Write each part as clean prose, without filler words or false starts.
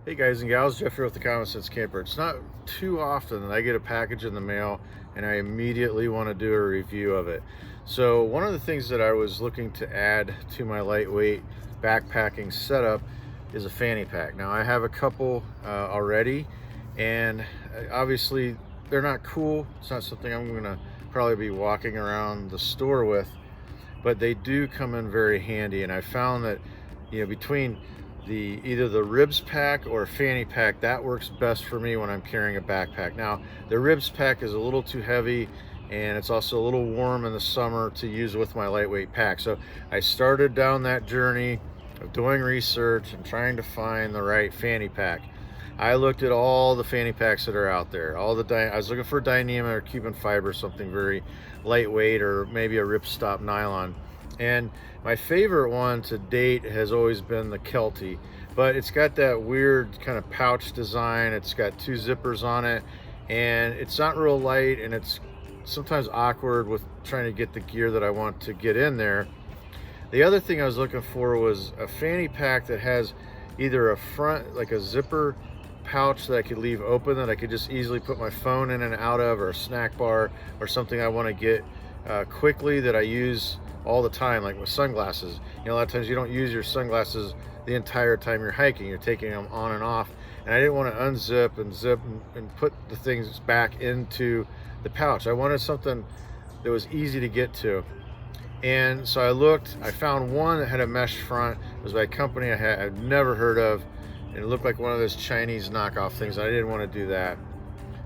Hey guys and gals, Jeff here with the Common Sense Camper. It's not too often that I get a package in the mail and I immediately want to do a review of it. So one of the things that I was looking to add to my lightweight backpacking setup is a fanny pack. Now I have a couple already, and obviously they're not cool. It's not something I'm going to probably be walking around the store with, but they do come in very handy. And I found that, between either the ribs pack or fanny pack, that works best for me when I'm carrying a backpack. Now the ribs pack is a little too heavy, and it's also a little warm in the summer to use with my lightweight pack. So I started down that journey of doing research and trying to find the right fanny pack. I looked at all the fanny packs that are out there. I was looking for Dyneema or Cuban fiber, something very lightweight, or maybe a ripstop nylon. And my favorite one to date has always been the Kelty, but it's got that weird kind of pouch design. It's got two zippers on it, and it's not real light, and it's sometimes awkward with trying to get the gear that I want to get in there. The other thing I was looking for was a fanny pack that has either a front, like a zipper pouch that I could leave open, that I could just easily put my phone in and out of, or a snack bar, or something I want to get quickly that I use all the time, like with sunglasses. A lot of times you don't use your sunglasses the entire time you're hiking. You're taking them on and off, and I didn't want to unzip and zip and put the things back into the pouch. I wanted something that was easy to get to. And so I looked, I found one that had a mesh front. It was by a company I'd never heard of, and it looked like one of those Chinese knockoff things. I didn't want to do that.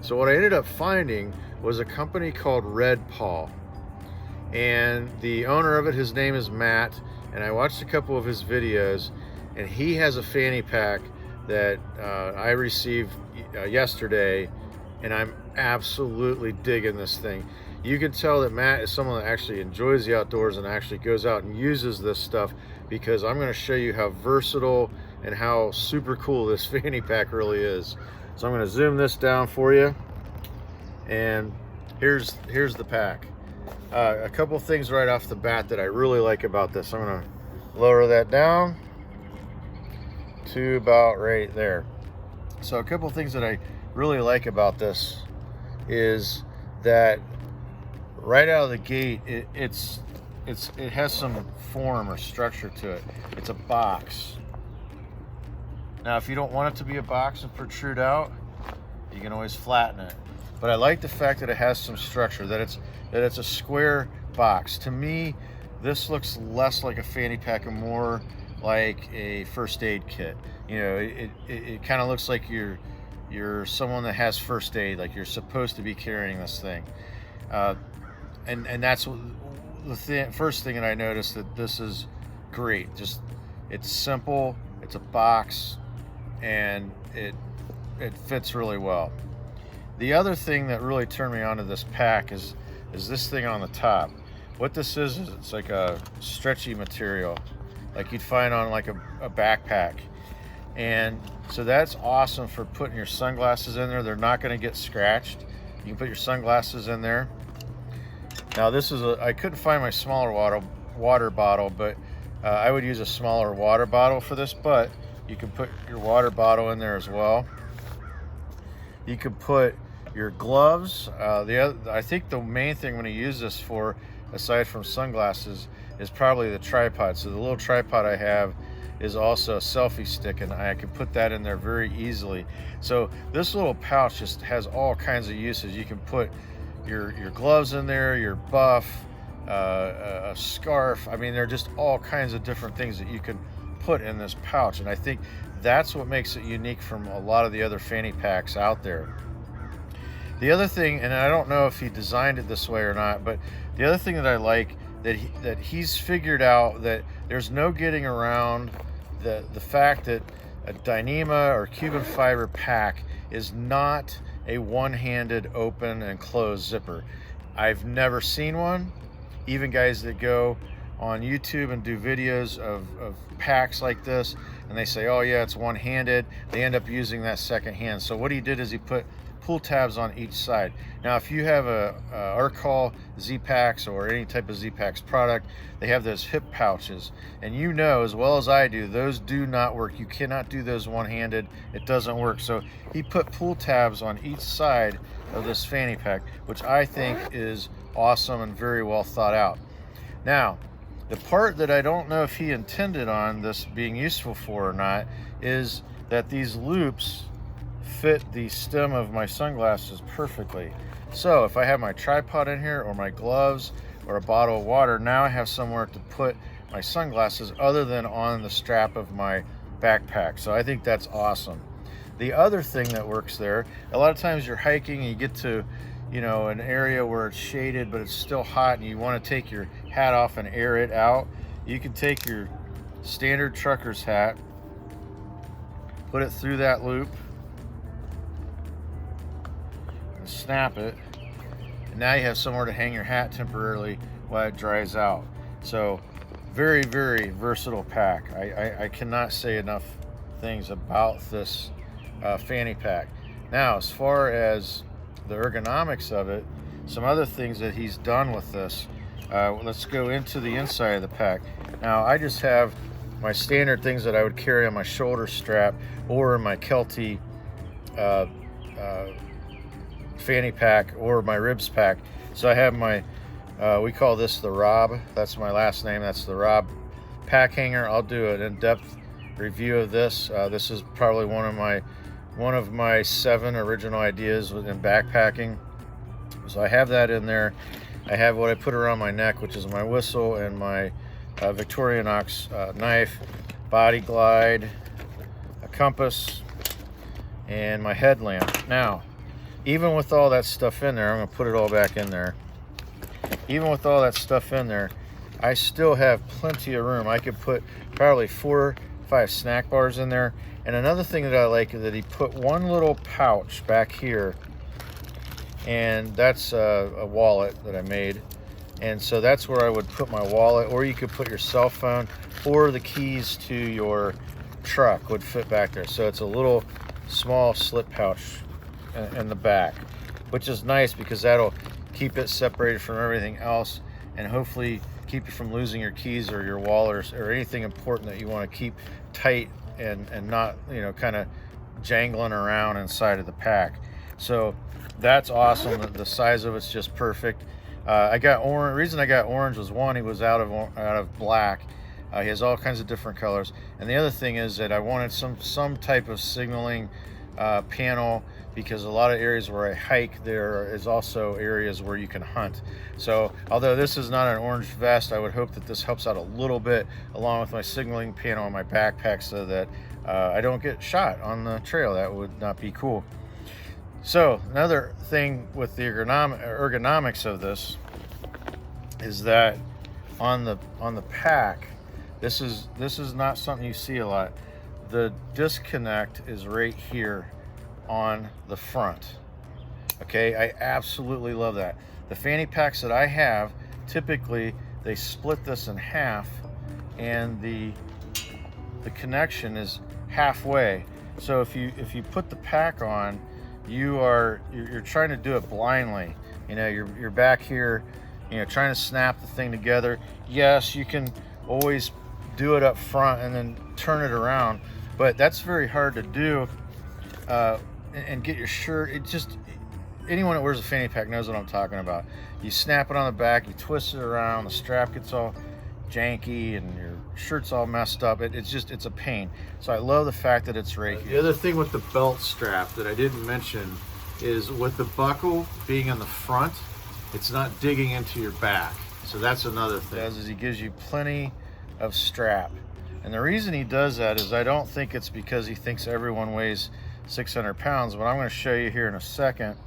So what I ended up finding was a company called Redpaw. And the owner of it, his name is Matt, and I watched a couple of his videos, and he has a fanny pack that I received yesterday, and I'm absolutely digging this thing. You can tell that Matt is someone that actually enjoys the outdoors and actually goes out and uses this stuff, because I'm going to show you how versatile and how super cool this fanny pack really is. So I'm going to zoom this down for you, and here's the pack. A couple things right off the bat that I really like about this. I'm going to lower that down to about right there. So a couple things that I really like about this is that right out of the gate, it has some form or structure to it. It's a box. Now, if you don't want it to be a box and protrude out, you can always flatten it. But I like the fact that it has some structure, that it's a square box. To me, this looks less like a fanny pack and more like a first aid kit. It kind of looks like you're someone that has first aid, like you're supposed to be carrying this thing. And that's the first thing that I noticed, that this is great. Just, it's simple, it's a box, and it fits really well. The other thing that really turned me on to this pack is this thing on the top. What this is it's like a stretchy material, like you'd find on like a backpack. And so that's awesome for putting your sunglasses in there. They're not going to get scratched. You can put your sunglasses in there. Now this is I couldn't find my smaller water bottle, but I would use a smaller water bottle for this, but you can put your water bottle in there as well. You can put your gloves. I think the main thing I'm going to use this for, aside from sunglasses, is probably the tripod. So the little tripod I have is also a selfie stick, and I can put that in there very easily. So this little pouch just has all kinds of uses. You can put your gloves in there, your buff, a scarf. I mean, there are just all kinds of different things that you can put in this pouch, and I think that's what makes it unique from a lot of the other fanny packs out there. The other thing, and I don't know if he designed it this way or not, but the other thing that I like, that he's figured out that there's no getting around the fact that a Dyneema or Cuban fiber pack is not a one-handed open and close zipper. I've never seen one. Even guys that go on YouTube and do videos of packs like this, and they say, oh yeah, it's one-handed, they end up using that second hand. So what he did is he put pull tabs on each side. Now, if you have a Arcall Z-Packs or any type of Z-Packs product, they have those hip pouches, and you know as well as I do, those do not work. You cannot do those one-handed. It doesn't work. So he put pull tabs on each side of this fanny pack, which I think is awesome and very well thought out. Now, the part that I don't know if he intended on this being useful for or not is that these loops fit the stem of my sunglasses perfectly. So if I have my tripod in here or my gloves or a bottle of water, now I have somewhere to put my sunglasses other than on the strap of my backpack. So I think that's awesome. The other thing that works there, a lot of times you're hiking and you get to, you know, an area where it's shaded but it's still hot and you want to take your hat off and air it out. You can take your standard trucker's hat, put it through that loop, and snap it, and now you have somewhere to hang your hat temporarily while it dries out. So very, very versatile pack. I cannot say enough things about this fanny pack. Now, as far as the ergonomics of it, some other things that he's done with this, let's go into the inside of the pack. Now, I just have my standard things that I would carry on my shoulder strap or in my Kelty fanny pack or my ribs pack. So I have my we call this the Rob. That's my last name. That's the Rob pack hanger. I'll do an in-depth review of this. This is probably one of my 7 original ideas in backpacking. So I have that in there. I have what I put around my neck, which is my whistle and my Victorinox knife, body glide, a compass, and my headlamp. Now, even with all that stuff in there, I'm going to put it all back in there. Even with all that stuff in there, I still have plenty of room. I could put probably 4 or 5 snack bars in there. And another thing that I like is that he put one little pouch back here, and that's a wallet that I made. And so that's where I would put my wallet, or you could put your cell phone, or the keys to your truck would fit back there. So it's a little small slip pouch in the back, which is nice because that'll keep it separated from everything else and hopefully keep you from losing your keys or your wallet or anything important that you want to keep tight and not, you know, kind of jangling around inside of the pack. So that's awesome. The size of it's just perfect. I got orange. The reason I got orange was, one, he was out of black. He has all kinds of different colors, and the other thing is that I wanted some type of signaling panel, because a lot of areas where I hike, there is also areas where you can hunt. So although this is not an orange vest, I would hope that this helps out a little bit along with my signaling panel on my backpack so that I don't get shot on the trail. That would not be cool. So another thing with the ergonomics of this is that on the pack, this is not something you see a lot. The disconnect is right here on the front. Okay, I absolutely love that. The fanny packs that I have, typically they split this in half, and the connection is halfway. So if you put the pack on, you're trying to do it blindly. You know, you're back here, you know, trying to snap the thing together. Yes, you can always do it up front and then turn it around, but that's very hard to do and get your shirt. It just, anyone that wears a fanny pack knows what I'm talking about. You snap it on the back, you twist it around, the strap gets all janky and your shirt's all messed up. It's a pain. So I love the fact that it's right here. The other thing with the belt strap that I didn't mention is with the buckle being on the front, it's not digging into your back. So that's another thing. Is he gives you plenty of strap. And the reason he does that is I don't think it's because he thinks everyone weighs 600 pounds, but I'm going to show you here in a second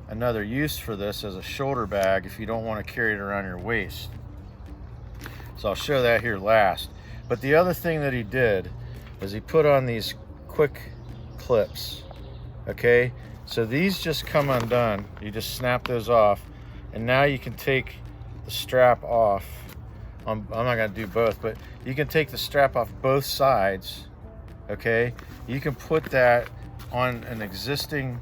another use for this as a shoulder bag if you don't want to carry it around your waist. So I'll show that here last. But the other thing that he did is he put on these quick clips. Okay, so these just come undone. You just snap those off, and now you can take the strap off. I'm not going to do both, but you can take the strap off both sides. Okay, you can put that on an existing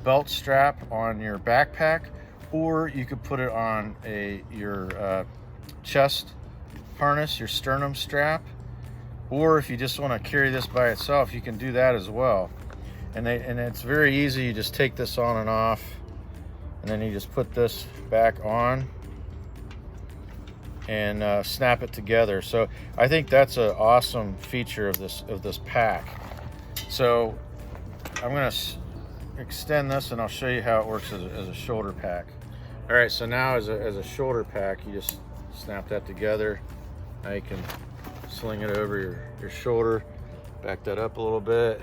belt strap on your backpack, or you could put it on your chest harness, your sternum strap, or if you just want to carry this by itself, you can do that as well. And it's very easy. You just take this on and off, and then you just put this back on and snap it together. So I think that's an awesome feature of this pack. So I'm going to extend this, and I'll show you how it works as a shoulder pack. All right, so now as a shoulder pack, you just snap that together. Now you can sling it over your shoulder, back that up a little bit,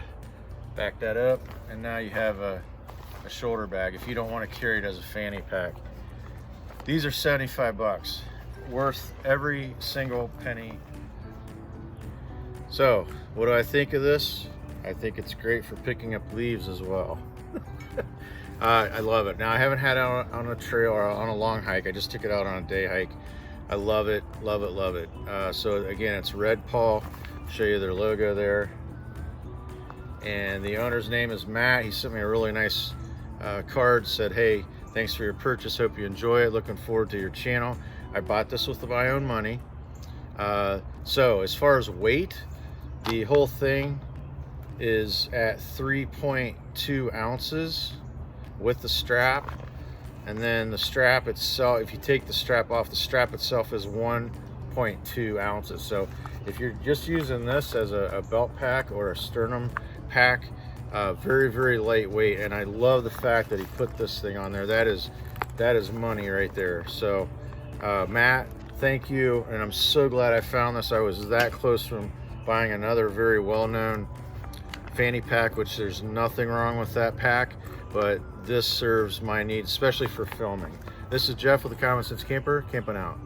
back that up, and now you have a shoulder bag if you don't want to carry it as a fanny pack. These are 75 bucks, worth every single penny. So what do I think of this? I think it's great for picking up leaves as well. I love it. Now, I haven't had it on a trail or on a long hike. I just took it out on a day hike. I love it, love it, love it. So again, it's Redpaw. Show you their logo there. And the owner's name is Matt. He sent me a really nice card, said, hey, thanks for your purchase, hope you enjoy it, looking forward to your channel. I bought this with my own money. So as far as weight, the whole thing is at 3.2 ounces with the strap. And then the strap itself, if you take the strap off, the strap itself is 1.2 ounces. So if you're just using this as a belt pack or a sternum pack, very, very lightweight. And I love the fact that he put this thing on there. That is money right there. So Matt, thank you. And I'm so glad I found this. I was that close from buying another very well-known fanny pack, which there's nothing wrong with that pack, but this serves my needs, especially for filming. This is Jeff with the Common Sense Camper, camping out.